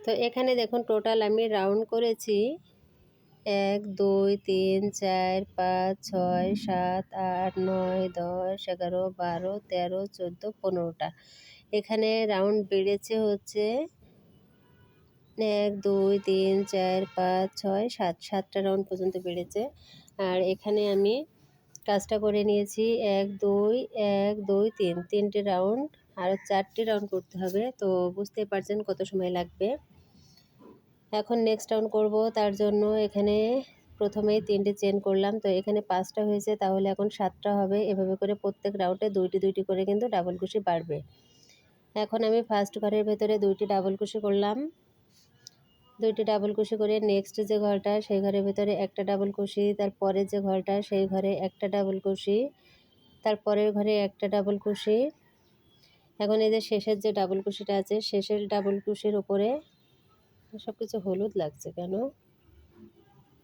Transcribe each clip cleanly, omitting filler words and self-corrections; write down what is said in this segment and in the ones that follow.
তো এখানে দেখুন টোটাল আমি রাউন্ড করেছি 1 2 3 4 5 6 7 8 9 10 11 12 13 14 15টা। এখানে রাউন্ড বেড়েছে হচ্ছে 1 2 3 4 5 6 7 7টা রাউন্ড পর্যন্ত বেড়েছে। আর এখানে আমি কাজটা করে নিয়েছি 1 2 1 2 3 তিনটে রাউন্ড, আরও 4টি রাউন্ড করতে হবে। তো বুঝতেই পারছেন কত সময় লাগবে। এখন নেক্সট রাউন্ড করব, তার জন্য এখানে প্রথমেই 3টে চেন করলাম। তো এখানে 5টা হয়েছে, তাহলে এখন 7টা হবে। এভাবে করে প্রত্যেক রাউন্ডে 2টি 2টি করে কিন্তু ডাবল কুশি বাড়বে। এখন আমি ফার্স্ট ঘরের ভেতরে 2টি ডাবল কুশি করলাম। 2টি ডাবল কুশি করে নেক্সট যে ঘরটা সেই ঘরের ভেতরে একটা ডাবল কুশি, তারপরের যে ঘরটা সেই ঘরে একটা ডাবল কুশি, তারপরের ঘরে একটা ডাবল কুশি। এখন এই যে শেষের যে ডাবল কুশিটা আছে, শেষের ডাবল কুশির উপরে সব কিছু হলুদ লাগছে কেন?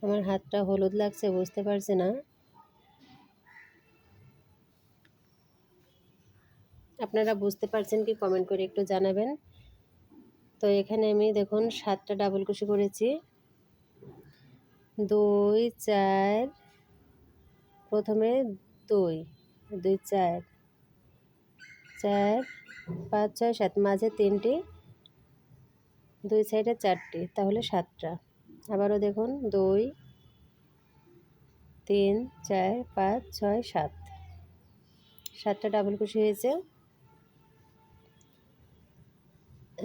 আমার হাতটা হলুদ লাগছে, বুঝতে পারছি না। আপনারা বুঝতে পারছেন কি কমেন্ট করে একটু জানাবেন। তো এখানে আমি দেখুন 7টা ডাবল কুশি করেছি। 2 4, প্রথমে 2 2 4 4 5 6 7, মাঝে 3টি, 2 সাইডে 4টি, তাহলে 7টা। আবারও দেখুন 2 3 4 5 6 7, 7টা ডাবল কুশি হয়েছে।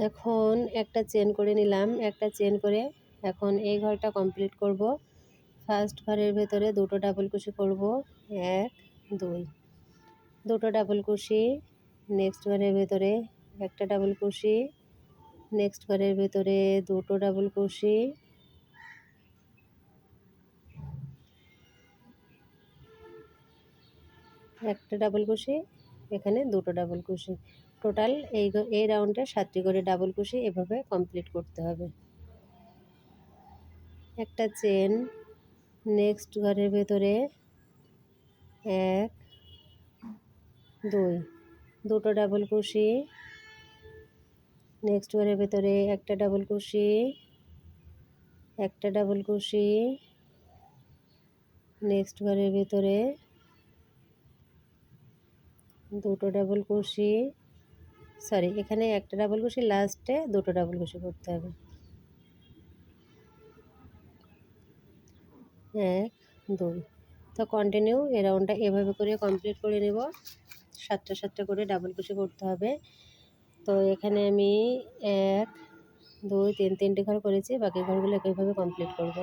এখন একটা চেন করে নিলাম, একটা চেন করে এখন এই ঘরটা কমপ্লিট করব। ফার্স্ট ঘরের ভেতরে 2টো ডাবল কুশি করব, 1 2, 2টো ডাবল কুশি। নেক্সট ঘরের ভেতরে একটা ডাবল কুশি, নেক্সট ঘরের ভেতরে 2টো ডাবল কুশি, একটা ডাবল কুশি, এখানে 2টো ডাবল কুশি। টোটাল এই রাউন্ডে 7টি করে ডাবল কুশি এভাবে কমপ্লিট করতে হবে। একটা চেন, নেক্সট ঘরের ভেতরে 1 2, 2টো ডাবল কুশি, নেক্সট ঘরের ভেতরে একটা ডাবল কুশি, একটা ডাবল কুশি, নেক্সট ঘরের ভেতরে 2টো ডাবল কুশি, সরি এখানে একটা ডাবল কুশি, লাস্টে 2টো ডাবল কুশি করতে হবে। 1 2। তো কন্টিনিউ এই রাউন্ডটা এভাবে করে কমপ্লিট করে নেব। 7টা 7টা করে ডাবল কুশি করতে হবে। তো এখানে আমি 1 2 3 তিনটে ঘর করেছি, বাকি ঘরগুলো একইভাবে কমপ্লিট করব।